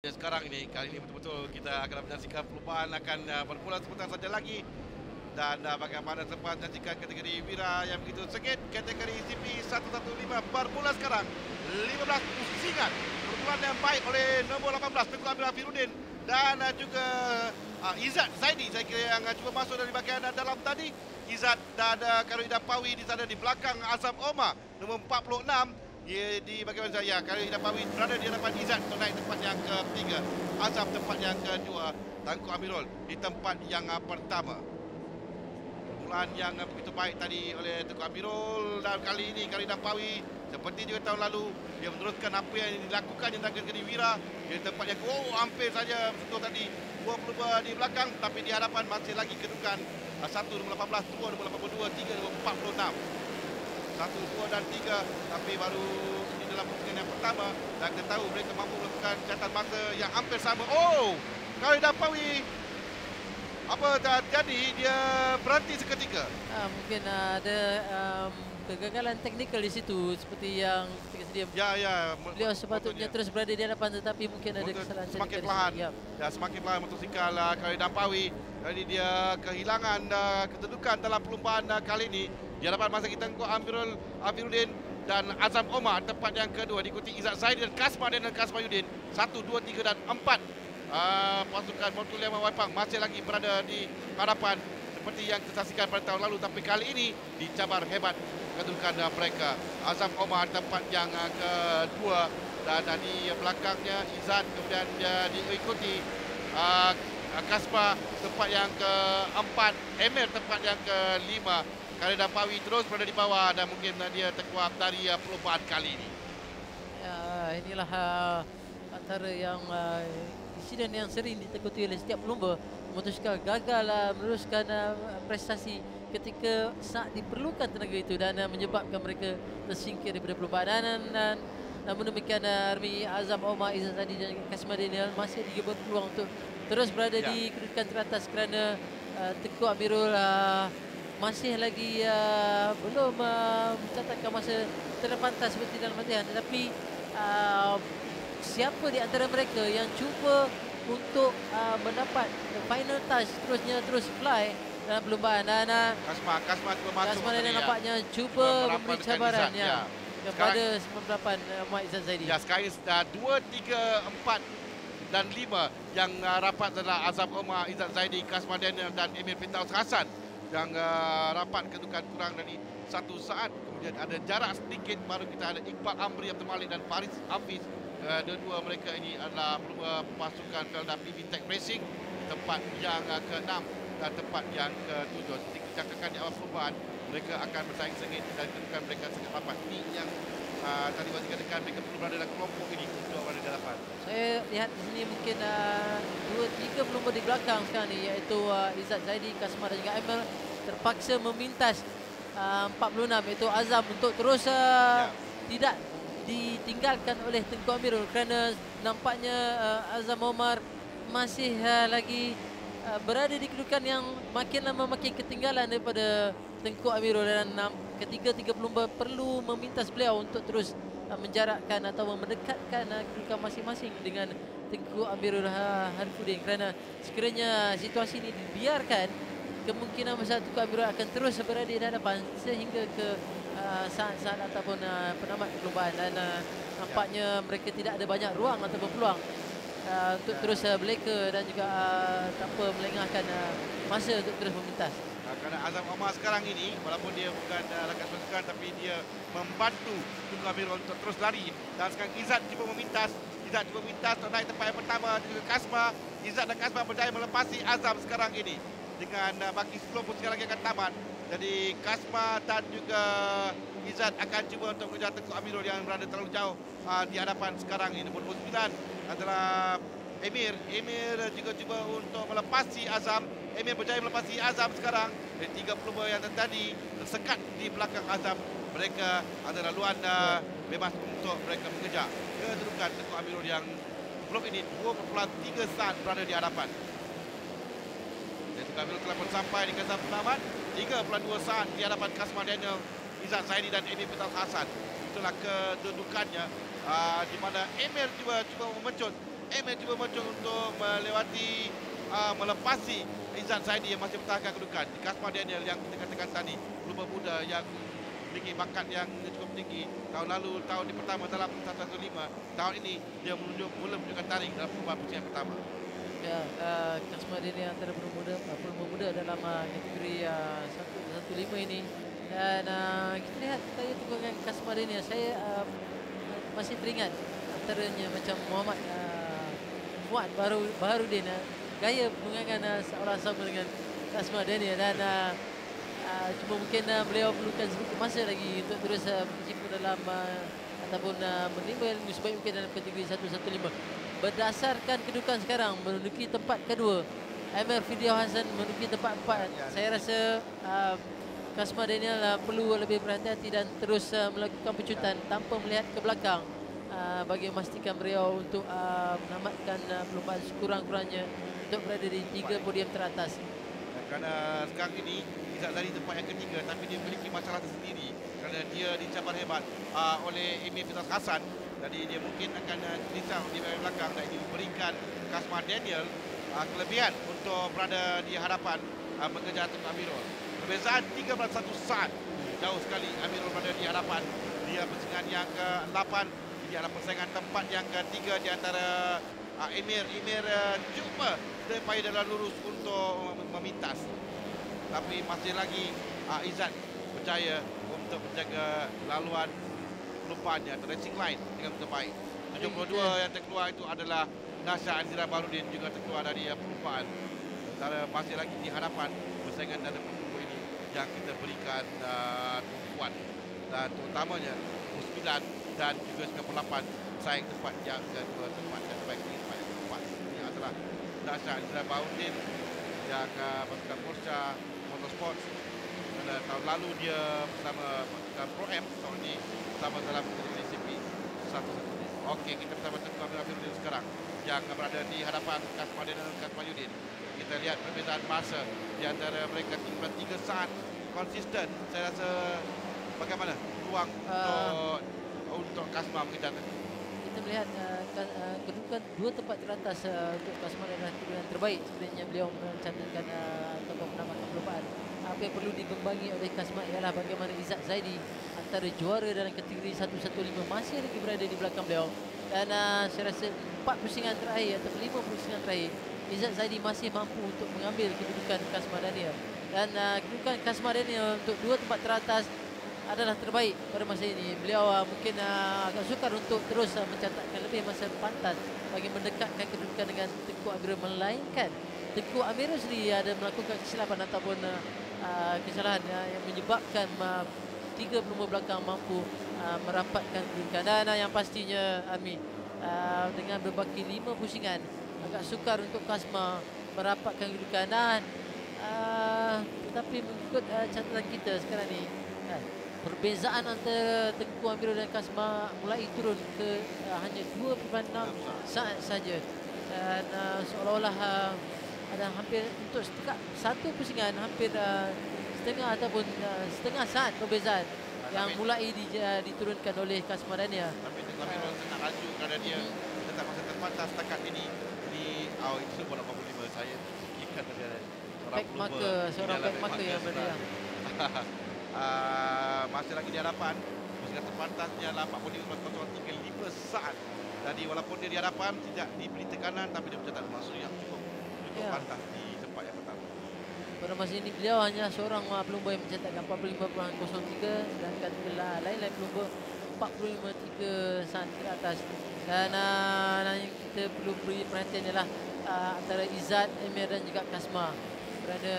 Sekarang ini, kali ini betul-betul kita akan menyaksikan perubahan akan bermula sebentar saja lagi. Dan bagaimana sempat menyaksikan kategori Wira yang begitu sengit. Kategori CP115 bermula sekarang. 15 pusingan. Perpuluhan yang baik oleh nombor 18 Tengku Amir Afiruddin. Dan juga Izzat Zaidi saya kira yang cuba masuk dari bahagian dalam tadi. Izzat dan Karolina Pawi di sana di belakang Azam Omar nombor 46. Dia di bagaimana saya Karolina Pawi berada di hadapan Izzat untuk naik tempat yang ketiga. Azam tempat yang kedua. Tengku Amirul di tempat yang pertama. Permulaan yang begitu baik tadi oleh Tengku Amirul, dan kali ini Karolina Pawi seperti juga tahun lalu dia meneruskan apa yang dilakukan di negeri Wira di tempat yang hampir saja betul tadi 20 di belakang, tapi di hadapan masih lagi kedudukan 1 nombor 18, 2 nombor 82, 3 nombor 46. 1, 2 dan 3, tapi baru ini dalam pusingan yang pertama dan kita tahu mereka mampu melakukan catatan masa yang hampir sama. Karolina Pawi apa terjadi, dia berhenti seketika. Mungkin ada kegagalan teknikal di situ seperti yang ketika sedia. Beliau sepatutnya terus berada di hadapan, tetapi mungkin ada kesalahan semakin perlahan. Semakin perlahan motosikal Karolina Pawi. Jadi dia kehilangan kedudukan dalam perlombaan kali ini di hadapan masa kita Tengku Afiruddin dan Azam Omar tempat yang kedua, diikuti Izzat Zaidi dan Kasma Yudin 1, 2, 3 dan 4. Pasukan Motul Lema Waipang masih lagi berada di hadapan seperti yang kita saksikan pada tahun lalu, tapi kali ini dicabar hebat kedudukan mereka. Azam Omar tempat yang kedua dan di belakangnya Izzat, kemudian dia diikuti Kaspa tempat yang keempat, Emir tempat yang kelima. Karolina Pawi terus berada di bawah dan mungkin dia terkuat dari perlombaan kali ini. Inilah antara yang insiden yang sering ditakuti oleh setiap pelumba. Motosikal gagal meneruskan prestasi ketika saat diperlukan tenaga itu dan menyebabkan mereka tersingkir daripada perlombaan. Dan namun demikian Army Azam Omar, Izzat Zaidi dan Kasma Daniel masih diberi peluang untuk terus berada di kedudukan teratas kerana Tengku Amirul masih lagi belum mencatatkan masa terpantas seperti dalam latihan. Tetapi siapa di antara mereka yang cuba untuk mendapat final touch terus fly dalam perlombaan, dan Kasma cuba masuk. Kasma dan nampaknya cuba memberi cabaran kepada 98 Muhammad Izzat Zaidi. Sekarang 2, 3, 4 dan 5 yang rapat adalah Azam Omar, Izzat Zaidi, Kasma Daniel dan Emir Firdaus Hassan yang rapat kedudukan kurang dari 1 saat. Kemudian ada jarak sedikit baru kita ada Iqbal Amri Abdul Malik dan Faris Hafiz. Dua-dua mereka ini adalah pasukan Felda PB Tech Racing tempat yang ke-6 dan tempat yang ke-7. Seperti dicakapkan di awal perlombaan, mereka akan bersaing sengit dan kedudukan mereka sangat rapat. Ini yang tadi Wazir katakan mereka perlu berada dalam kelompok ini untuk berada di hadapan. Saya lihat di sini mungkin 2-3 pelumba di belakang sekarang ni, iaitu Izzat Zaidi, Kasma dan juga Emil terpaksa memintas 46 iaitu Azam untuk terus tidak ditinggalkan oleh Tengku Amirul, kerana nampaknya Azam Omar masih lagi berada di kedudukan yang makin lama makin ketinggalan daripada Tengku Amirul, dan ketiga-tiga pelumba perlu memintas beliau untuk terus menjarakkan atau mendekatkan kedudukan masing-masing dengan Tengku Amirul Harifuddin, kerana sekiranya situasi ini dibiarkan, kemungkinan besar Tengku Amirul akan terus berada di hadapan sehingga ke saat-saat ataupun penamat perlombaan, dan nampaknya mereka tidak ada banyak ruang atau peluang untuk terus beleka dan juga tanpa melengahkan masa untuk terus memintas. Kerana Azam Omar sekarang ini walaupun dia bukan rakan pasukan, tapi dia membantu Tengku Amirul untuk terus lari, dan sekarang Izzat cuba memintas untuk naik tempat yang pertama dan juga Kasma. Izzat dan Kasma berjaya melepasi Azam sekarang ini dengan baki 10 pusingan lagi akan tamat. Jadi Kasma dan juga Izzat akan cuba untuk mengejar Tengku Amirul yang berada terlalu jauh di hadapan sekarang ini. Nombor 9 adalah Emir juga cuba untuk melepasi Azam. Emir berjaya melepasi Azam sekarang. Dari 3 pelumba yang tadi tersekat di belakang Azam, mereka ada laluan bebas untuk mereka mengejar kedudukan Tengku Amirul yang belum ini 2.3 saat berada di hadapan. Dan Tengku Amirul telah pun sampai di garis penamat 3.2 saat di hadapan Kasma Daniel, Izzat Zaidi dan Emir Firdaus Hassan. Itulah kedudukannya di mana Emir cuba memecut Emil cuba muncul untuk melewati melepasi Izzat Zaidi yang masih bertahankan kedudukan. Kasmar Daniel yang kita katakan tadi, pelumba muda yang memiliki bakat yang cukup tinggi. Tahun lalu, tahun di pertama dalam 115. Tahun ini dia mula menunjukkan taring dalam perubahan pusingan pertama. Ya, Kasmar Daniel antara pelumba muda dalam kategori 115 ini. Dan kita lihat tadi tunggangan Kasmar Daniel, saya masih teringat antaranya macam Muhammad Fuad Baharudin, gaya tunggangan seolah sama dengan Kasmar Daniel, dan cuma mungkin beliau perlukan sedikit masa lagi untuk terus berkecimpung dalam ataupun menimba ilmu sebaik mungkin dalam kategori 115. Berdasarkan kedudukan sekarang menduduki tempat kedua, Amir Fidiau Hassan menduduki tempat 4. Saya rasa Kasmar Daniel perlu lebih berhati-hati dan terus melakukan pecutan tanpa melihat ke belakang, bagi memastikan beliau untuk menamatkan perlombaan sekurang-kurangnya untuk berada di 3 podium teratas. Kerana sekarang ini Izzat Zaidi tempat yang ketiga, tapi dia memiliki masalah tersendiri kerana dia dicabar hebat oleh Emil Firas Hassan. Jadi dia mungkin akan risau di bahagian belakang dan ini memberikan Kasmar Daniel kelebihan untuk berada di hadapan mengejar Tengku Amirul. Perbezaan 13.1 saat, jauh sekali Amirul berada di hadapan. Dia persaingan yang ke-8, di hadapan persaingan tempat yang ke-3 di antara Emir cuba supaya dalam lurus untuk memintas, tapi masih lagi Izzat berjaya untuk menjaga laluan lupaannya atau racing line dengan betul baik. 72 yang terkeluar itu adalah Nasha Azira Barudin, juga terkeluar dari perlumbaan. Sementara masih lagi di hadapan persaingan dalam perlumbaan ini yang kita berikan tumpuan, dan terutamanya 9 dan juga 98 saing tempat yang kedua, tempat yang baik ini tempat yang keempat. Ini adalah Nasha Azira Barudin yang pasukan Porsche Motorsports. Dan tahun lalu dia bersama pasukan Pro M, tahun ini bersama dalam kategori CP 115. Okey, kita bersama Tengku Amirul sekarang yang berada di hadapan Kasmar Daniel dan Kasmar Yudin. Kita lihat perbezaan masa di antara mereka 3 saat konsisten. Saya rasa bagaimana ruang untuk Kasmar mengejar tadi. Kita melihat kedudukan 2 tempat teratas untuk Kasmar adalah kedudukan terbaik sebenarnya beliau mencatatkan ataupun menamatkan perlombaan. Apa yang perlu dikembangi oleh Kasmar ialah bagaimana Izzat Zaidi antara juara dalam kategori 115 masih lagi berada di belakang beliau. Dan saya rasa 4 pusingan terakhir atau 5 pusingan terakhir, Izzat Zaidi masih mampu untuk mengambil kedudukan Kasmar Daniel. Dan kedudukan Kasmar Daniel untuk 2 tempat teratas adalah terbaik pada masa ini. Beliau mungkin agak sukar untuk terus mencatatkan lebih masa pantas bagi mendekatkan kedudukan dengan Tengku Amirul, melainkan Tengku Amirul sendiri ada melakukan kesilapan ataupun kesalahan yang menyebabkan 3 pelumba belakang mampu merapatkan kedudukan. Dan yang pastinya Ami, dengan berbaki 5 pusingan agak sukar untuk Kasmar merapatkan kedudukan. Dan tetapi mengikut catatan kita sekarang ni, perbezaan antara Tengku Amirul dan Kasmar mulai turun ke hanya 2.6 saat saja. Dan seolah-olah ada hampir untuk satu pusingan hampir setengah ataupun setengah saat perbezaan yang mulai diturunkan oleh Kasmar Daniel. Tapi Tengku Amirul tengah laju kerana dia tetap masa terbatas setakat ini di itu bola 85. Saya fikirkan dia seorang back marker yang berniang. Masih lagi di hadapan, pusingan terpantasnya 45.035 saat. Jadi walaupun dia di hadapan tidak diberi tekanan, tapi dia mencatat masa yang cukup pantas di tempat yang pertama. Pada masa ini beliau hanya seorang pelumba yang mencatatkan 45.03, sedangkan lain-lain pelumba 45.3 saat ke atas. Dan yang kita perlu beri perhatian ialah antara Izzat, Emir dan juga Kasmar. Kerana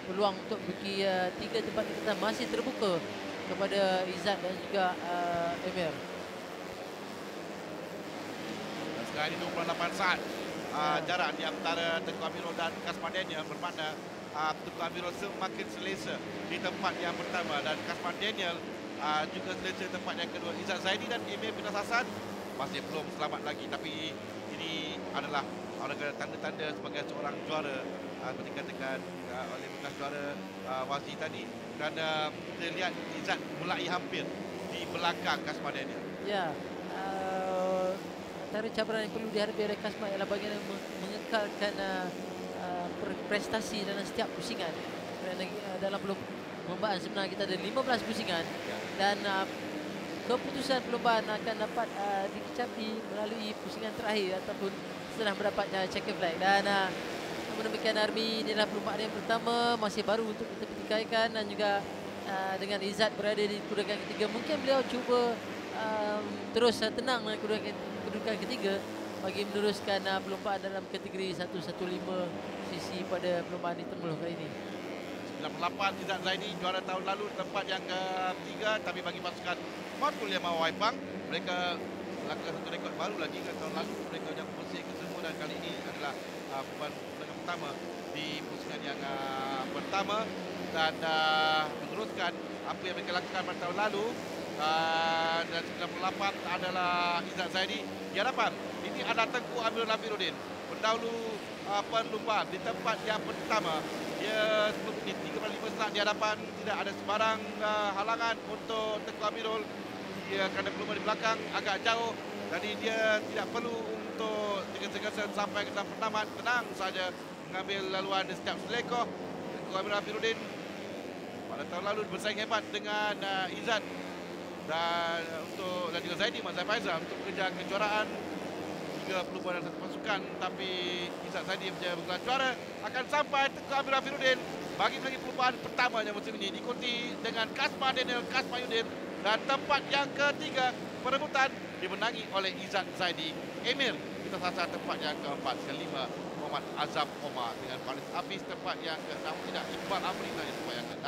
peluang untuk pergi 3 tempat kita masih terbuka kepada Izzat dan juga Emir. Sekarang ini 28 saat jarak di antara Tengku Amirul dan Kasmar Daniel, bermakna Tengku Amirul semakin selesa di tempat yang pertama dan Kasmar Daniel juga selesa tempat yang kedua. Izzat Zaidi dan Emil Firas Hassan masih belum selamat lagi, tapi ini adalah tanda-tanda sebagai seorang juara seperti dikatakan oleh bekas juara Wazi tadi, kerana kita lihat Izzat mulai hampir di belakang Kasmar Daniel. Ya, antara cabaran yang perlu dihadapi oleh Kasma ialah bagaimana mengekalkan prestasi dalam setiap pusingan. Kerana dalam perlombaan sebenarnya kita ada 15 pusingan dan keputusan perlombaan akan dapat dikecapi melalui pusingan terakhir ataupun setelah mendapat checker flag. Dan namun demikian Army, inilah perlombaan yang pertama, masih baru untuk kita pertikaikan, dan juga dengan Izzat berada di kedudukan ketiga, mungkin beliau cuba terus tenang dengan kedudukan ketiga bagi meneruskan perlombaan dalam kategori 115 sisi pada perlombaan di Temuloh kali ini. 98 Izzat Zaidi juara tahun lalu tempat yang ketiga, tapi bagi pasukan Matul Yamaha Waipang, mereka melakukan satu rekod baru lagi. Tahun lalu mereka yang bersih ke semua, dan kali ini adalah pertandingan pertama di pusingan yang pertama, dan meneruskan apa yang mereka lakukan pada tahun lalu. Dan 98 adalah Izzat Zaidi di hadapan. Ini adalah Tengku Amirul Afiruddin, pendahulu perlombaan di tempat yang pertama. Dia sebelum ini 35 start di hadapan, tidak ada sebarang halangan untuk Tengku Amirul. Dia kerana perlombaan di belakang agak jauh, jadi dia tidak perlu untuk tergesa-gesa sampai ke dalam pertama, tenang saja mengambil laluan di setiap selekoh. Tengku Amirul Afiruddin pada tahun lalu bersaing hebat dengan Izzat dan juga Zaidi Mazhar Faizal untuk mengejar kejuaraan. 3 perlombaan dalam satu pasukan, tapi Izzat Zaidi berjaya bergelar juara. Akan sampai Tengku Amirul Afiruddin bagi lagi perlombaan pertamanya musim ini, diikuti dengan Kasma Daniel Kasmayuddin, dan tempat yang ketiga perebutan dimenangi oleh Izzat Zaidi Emir. Kita sasar tempat yang keempat, kelima Muhammad Azam Omar dengan Faris Hafiz tempat yang ke-6, tidak Iqbal Amri dari tempat yang ke-6.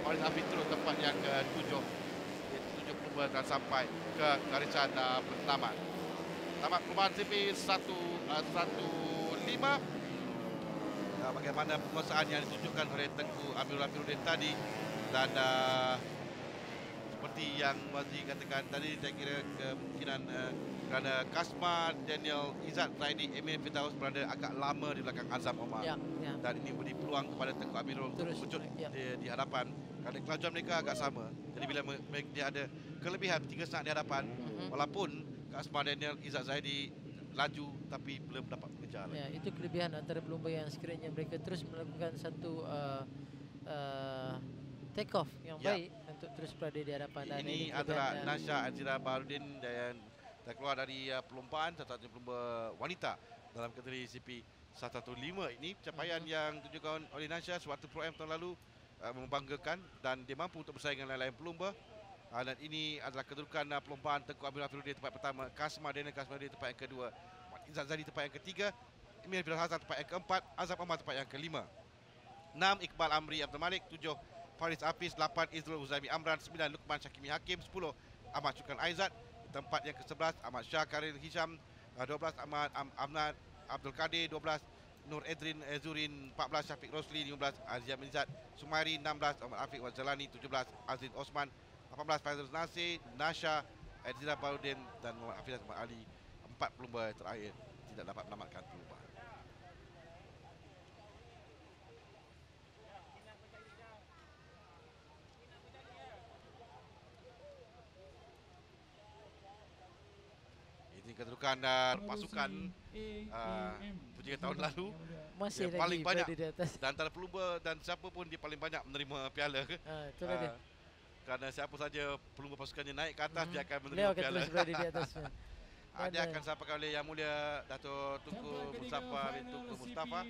Faris Hafiz terus tempat yang ke-7. 7 perlombaan dan sampai ke garisan penyelamat. Tamat perlombaan CP 115. Bagaimana penguasaan yang ditunjukkan oleh Tengku Amirul Afiruddin tadi, dan seperti yang Wazi katakan tadi, saya kira kemungkinan kerana Kasma Daniel Izzat Zaidi Emir Firdaus berada agak lama di belakang Azam Omar, dan ini beri peluang kepada Tengku Amirul untuk wujud di hadapan, kerana kelajuan mereka agak sama. Jadi bila dia ada kelebihan 3 start di hadapan, walaupun Kasma Daniel Izzat Zaidi laju tapi belum dapat mengejar. Ya, itu kelebihan antara pelumba yang sekiranya mereka terus melakukan satu take off yang baik untuk terus berada di hadapan. Dan ini adalah Nasha Azira Baharudin yang dah keluar dari perlombaan, satu-satunya pelumba wanita dalam kategori CP 115. Ini pencapaian yang ditunjukkan oleh Nasha sewaktu Pro M tahun lalu, membanggakan, dan dia mampu untuk bersaing dengan lain-lain pelumba. Dan ini adalah kedudukan perlombaan Tengku Amirul Afiruddin tempat pertama, Kasma Daniel Kasmayuddin tempat yang kedua, Izzat Zaidi tempat yang ketiga, Emir Firdaus Hasan tempat yang keempat, Azam Omar tempat yang kelima. 6 Iqbal Amri Abdul Malik, 7 Faris Hafiz, 8 Izrul Huzaimi Amran, 9 Lukman Syakimi Hakim, 10 Ahmad Syukran Aizat, tempat yang ke-11 Ahmad Syah Karir Hisham, 12 Ahmad Ahmad Abdul Kadir, 12 Nur Edrin Zurin, 14 Syafiq Rosli, 15 Azia Mizat Sumairi, 16 Ahmad Afiq Wazalani, 17 Aziz Osman, 18 Faizal Nasir, Nasha Azira Baharudin, dan Muhammad Hafiz Ahmad Ali. 4 pelumba terakhir tidak dapat menamatkan perlombaan. Ini kedudukan pasukan pujian tahun lalu masih yang paling banyak di atas. dan antara pelumba, dan siapa pun dia paling banyak menerima piala. Itulah dia. Kerana siapa saja pelumba pasukannya naik ke atas, dia akan menerima Beliau akan piala. terus berada di atas. Dia akan disampaikan oleh Yang Mulia Dato' Tunku Mustafa bin Tunku Mustafa,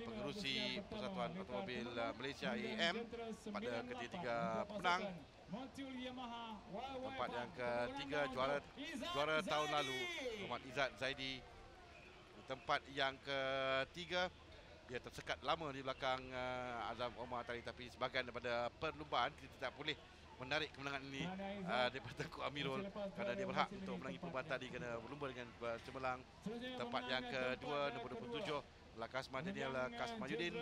pengerusi Persatuan Automobil Malaysia IAM, pada ketiga pemenang. Tempat yang ketiga juara tahun lalu Muhammad Izzat Zaidi. Tempat yang ketiga, dia tersekat lama di belakang Azam Omar tadi, tapi sebahagian daripada perlombaan kita tidak boleh menarik kemenangan ini daripada Tengku Amirul, kerana dia berhak untuk menangi perlombaan tadi kerana berlumba dengan cemerlang. Tempat yang kedua, nombor 27 adalah Kasma Daniel Kasmayuddin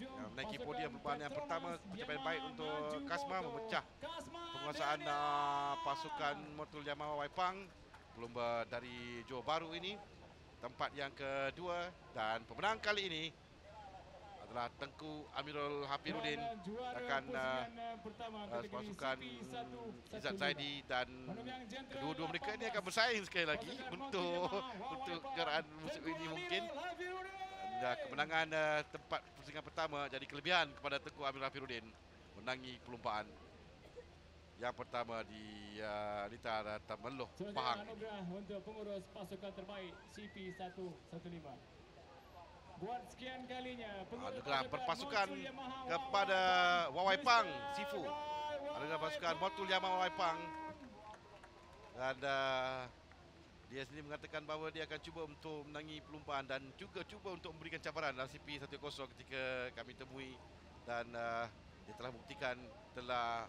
yang menaiki podium perlombaan yang pertama. Pencapaian baik untuk Kasma, memecah penguasaan pasukan Motul Yamaha Waipang, pelumba dari Johor Bahru ini. Tempat yang kedua, dan pemenang kali ini adalah Tengku Amirul Hafirudin akan pasukan Izzat Zaidi, dan kedua-dua mereka ini akan bersaing sekali lagi untuk kejuaraan musim ini mungkin. Dan kemenangan tempat pusingan pertama jadi kelebihan kepada Tengku Amirul Hafirudin menangi perlumbaan yang pertama di Litar Tameloh Pahang. Anugerah untuk pengurus pasukan terbaik CP115. Buat sekian kalinya Anugerah berpasukan kepada Wawai Pang Sifu. Anugerah pasukan Motul Yamaha Wawai Pang. Dan dia sendiri mengatakan bahawa dia akan cuba untuk menangi perlumbaan dan juga cuba untuk memberikan cabaran dalam CP10 ketika kami temui, dan dia telah buktikan telah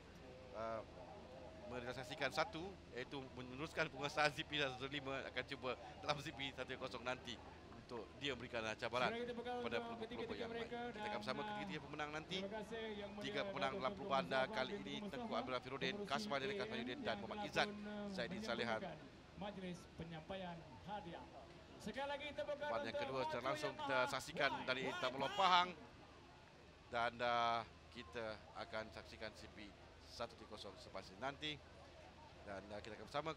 merealisasikan satu, iaitu meneruskan penguasaan CP115, akan cuba dalam CP10 nanti untuk dia memberikan cabaran kepada pelumba-pelumba yang lain. Kita akan bersama ketiga pemenang nanti. Tiga pemenang dalam perlumbaan kali ini Tengku Amirul Hafirudin, Kasman Hafirudin dan Muhammad Izzat Zaidi Salihan. Majlis penyampaian hadiah. Sekali lagi tepuk tangan. Perlumbaan yang kedua secara langsung kita saksikan dari Tameloh Pahang, dan kita akan saksikan CP10 selepas ini nanti, dan kita akan bersama